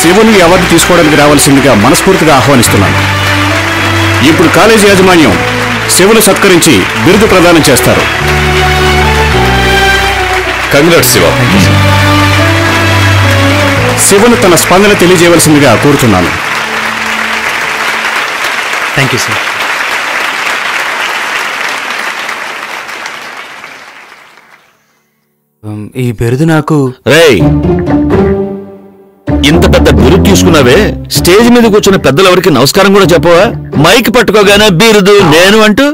శివుని అవార్డు తీసుకోవడానికి రావాల్సిందిగా మనస్ఫూర్తిగా ఆహ్వానిస్తున్నాను. ఇప్పుడు కాలేజీ యాజమాన్యం శివుని సత్కరించి బిరుదు ప్రదానం చేస్తారు. కంగ్రాట్స్ శివ. శివుని తన స్పందన తెలియజేయవలసిందిగా కోరుతున్నాను. Thank you sir. ఈ బిరుదు నాకు రేయ్, ఇంత పెద్ద బిరుదు తీసుకున్నావే, స్టేజ్ మీద కూర్చున్న పెద్దలెవరికి నమస్కారం కూడా చెప్పవా? మైక్ పట్టుకోగానే బిరుదు నేను అంటూ.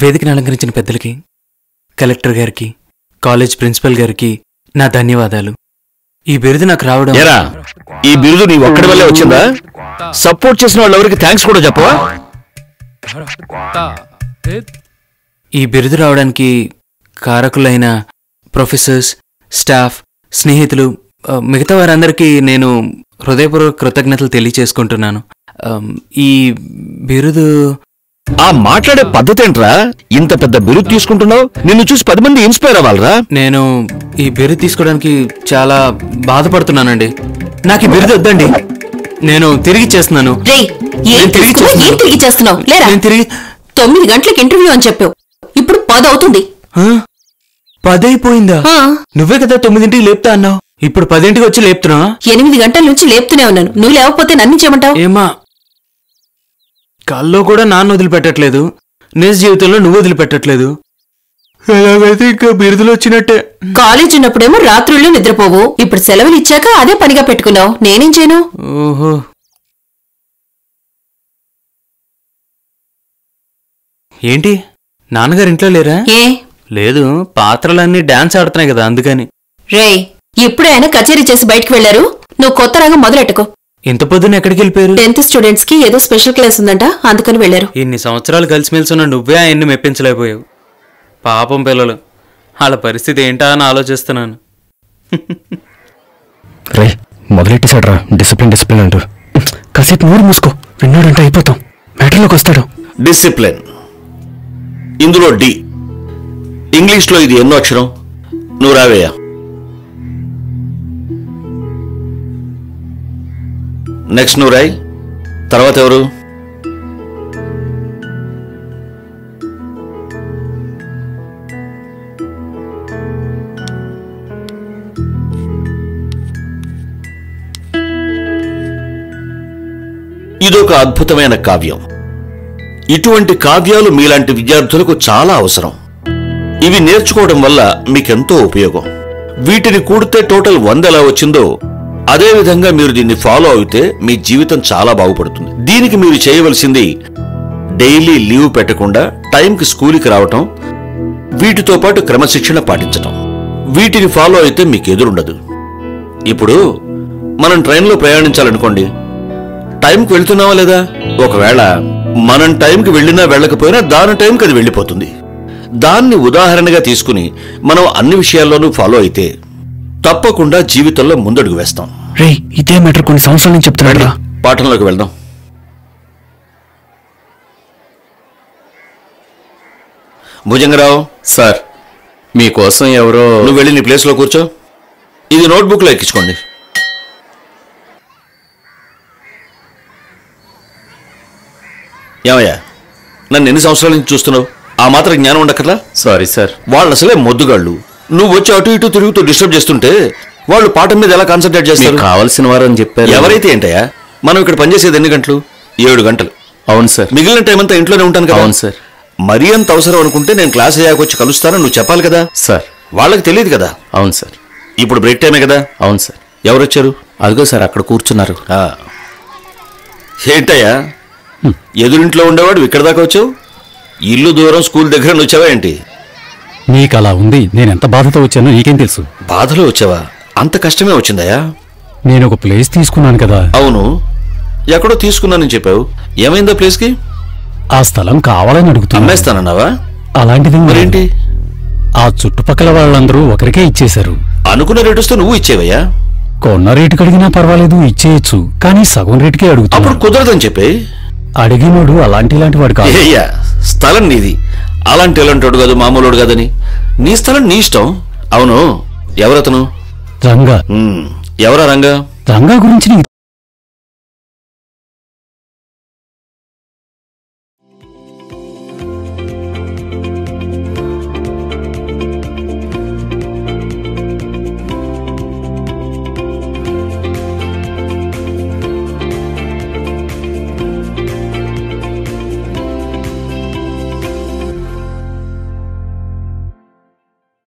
వేదికను అలంకరించిన పెద్దలకి, కలెక్టర్ గారికి, కాలేజ్ ప్రిన్సిపల్ గారికి నా ధన్యవాదాలు. ఈ బిరుదు నాకు రావడం. ఏరా, ఈ బిరుదు నీ ఒక్కడి వల్లే వచ్చిందా? సపోర్ట్ చేసిన వాళ్ళెవరికి థ్యాంక్స్ కూడా చెప్పవా? ఈ బిరుదు రావడానికి కారకులైన ప్రొఫెసర్స్, స్టాఫ్, స్నేహితులు, మిగతా వారందరికీ నేను హృదయపూర్వక కృతజ్ఞతలు తెలియచేసుకుంటున్నాను. ఈ బిరుదు. ఆ మాట్లాడే పద్ధతి ఏంట్రా? ఇంత పెద్ద బిరుదు తీసుకుంటున్నావు, నిన్ను చూసి 10 మంది ఇన్స్పైర్ అవ్వాలరా? నేను ఈ బిరుదు తీసుకోవడానికి చాలా బాధపడుతున్నానండి. నాకు ఈ బిరుదు వద్దండి, నేను తిరిగి చేస్తున్నాను. 9 గంటలకు ఇంటర్వ్యూ అని చెప్పావు, ఇప్పుడు 10 అవుతుంది. 10 అయిపోయిందా? నువ్వే కదా 9ంటికి లేపుతా అన్నావు, ఇప్పుడు 10ంటికి వచ్చి లేపుతున్నా. 8 గంటల నుంచి లేపుతూనే ఉన్నాను, నువ్వు లేకపోతే నన్ను చేయమంటావు? ఏమా, కల్లో కూడా నాన్న వదిలిపెట్టట్లేదు, నిజ జీవితంలో నువ్వు వదిలిపెట్టట్లేదు. ఎలాగైతే ఇంకా బిరుదులు వచ్చినట్టే. కాలేజ్ ఉన్నప్పుడేమో రాత్రుల్లో నిద్రపోవు, ఇప్పుడు సెలవులు ఇచ్చాక అదే పనిగా పెట్టుకున్నావు, నేనేం చేయను? ఓహో, ఏంటి నాన్నగారు ఇంట్లో లేరా? ఏ లేదు, పాత్రలన్నీ డాన్స్ ఆడుతున్నాయి కదా అందుకని. రేయ్, ఎప్పుడే ఆయన కచేరీ చేసి బయటకు వెళ్లారు, నువ్వు కొత్త రంగం మొదలెట్టుకో. ఇంత పొద్దున ఎక్కడికి వెళ్ళిపోయారు? 10th స్టూడెంట్స్ కి ఏదో స్పెషల్ క్లాస్ ఉందంట, అందుకని వెళ్లారు. ఇన్ని సంవత్సరాలు కలిసిమెలిసిన నువ్వే ఆయన్ని మెప్పించలేకపోయావు. పాపం పిల్లలు, వాళ్ళ పరిస్థితి ఏంటా అని ఆలోచిస్తున్నాను. రే, మొదలెట్టేశాడ్రా డిసిప్లిన్ డిసిప్లిన్ అంటూ. కాసేపు నోరు మూసుకో, విన్నాడంటే అయిపోతాం, మ్యాటర్లోకి వస్తాడు. డిసిప్లిన్, ఇందులో డి. ఇంగ్లీష్లో ఇది ఎన్నో అక్షరం? నువ్వు రావేయా. నెక్స్ట్ నువ్వు రాయ్. తర్వాత ఎవరు? ఇదొక అద్భుతమైన కావ్యం. ఇటువంటి కావ్యాలు మీలాంటి విద్యార్థులకు చాలా అవసరం. ఇవి నేర్చుకోవడం వల్ల మీకెంతో ఉపయోగం. వీటిని కూడితే టోటల్ 100 ఎలా వచ్చిందో అదే విధంగా మీరు దీన్ని ఫాలో అయితే మీ జీవితం చాలా బాగుపడుతుంది. దీనికి మీరు చేయవలసింది డైలీ లీవ్ పెట్టకుండా టైంకి స్కూల్కి రావటం, వీటితో పాటు క్రమశిక్షణ పాటించటం. వీటిని ఫాలో అయితే మీకు ఎదురుండదు. ఇప్పుడు మనం ట్రైన్లో ప్రయాణించాలనుకోండి, టైంకి వెళ్తున్నావా లేదా? ఒకవేళ మనం టైంకి వెళ్ళినా వెళ్ళకపోయినా దాని టైంకి అది వెళ్ళిపోతుంది. దాన్ని ఉదాహరణగా తీసుకుని మనం అన్ని విషయాల్లోనూ ఫాలో అయితే తప్పకుండా జీవితంలో ముందడుగు వేస్తాం. రే, ఇదే మ్యాటర్ కొన్ని సంవత్సరాల నుంచి చెప్తున్నాడు. పాఠంలోకి వెళ్దాం. భుజంగరావు సార్, మీకోసం ఎవరో. నువ్వు వెళ్ళి నీ ప్లేస్లో కూర్చో. ఇది నోట్బుక్లో ఎక్కించుకోండి. ఏమయ్యా, నన్ను ఎన్ని సంవత్సరాల నుంచి చూస్తున్నావు? ఆ మాత్రం జ్ఞానం ఉండక్కర్లా? Sorry sir. వాళ్ళు అసలే మొద్దుగాళ్ళు. నువ్వు వచ్చి అటు ఇటు తిరుగుతూ డిస్టర్బ్ చేస్తుంటే వాళ్ళు పాఠం మీద ఎలా కాన్సన్ట్రేట్ చేస్తారు? కావాల్సిన వారు అని చెప్పారు. ఎవరైతే ఏంటయ్యా, మనం ఇక్కడ పనిచేసేది ఎన్ని గంటలు? 7 గంటలు. అవును సార్. మిగిలిన టైం అంతా ఇంట్లోనే ఉంటాను కదా. అవును సార్. మరీ అంత అవసరం అనుకుంటే నేను క్లాస్ అయ్యాక వచ్చి కలుస్తానని నువ్వు చెప్పాలి కదా సార్. వాళ్ళకి తెలియదు కదా. అవును సార్. ఇప్పుడు బ్రేక్ టైమే కదా. అవును సార్. ఎవరు వచ్చారు? అదిగో సార్, అక్కడ కూర్చున్నారు. ఏంటయ్యా, ఎదురింట్లో ఉండేవాడు ఇక్కడ దాకా వచ్చావు? ఇల్లు దూరం, స్కూల్ దగ్గర వచ్చావా ఏంటి? నీకు అలా ఉంది, నేనెంత బాధతో వచ్చానో నీకేం తెలుసు. బాధలో వచ్చావా? అంత కష్టమే వచ్చిందయ్యా? నేను ఒక ప్లేస్ తీసుకున్నాను కదా. అవును, ఎక్కడో తీసుకున్నానని చెప్పావు. ఏమైందా ప్లేస్కి? ఆ స్థలం కావాలని అడుగుతున్నా. అమ్మేస్తానన్నావా? అలాంటిది మరేంటి? ఆ చుట్టుపక్కల వాళ్ళందరూ ఒకరికే ఇచ్చేశారు. అనుకున్న రేటు వస్తే నువ్వు ఇచ్చేవయ్యా? కొన్న రేటుకి అడిగినా పర్వాలేదు, ఇచ్చేయచ్చు, కానీ సగం రేటుకే అడుగుతా. అప్పుడు కుదరదని చెప్పి అడిగినోడు ఇలాంటి వాడు కాదు. అయ్యా, స్థలం నీది, అలాంటి ఎలాంటోడు కాదు, మామూలుడు కాదని. నీ స్థలం నీ ఇష్టం. అవును, ఎవరతను? రంగా. ఎవరా రంగా? రంగా గురించి నీకు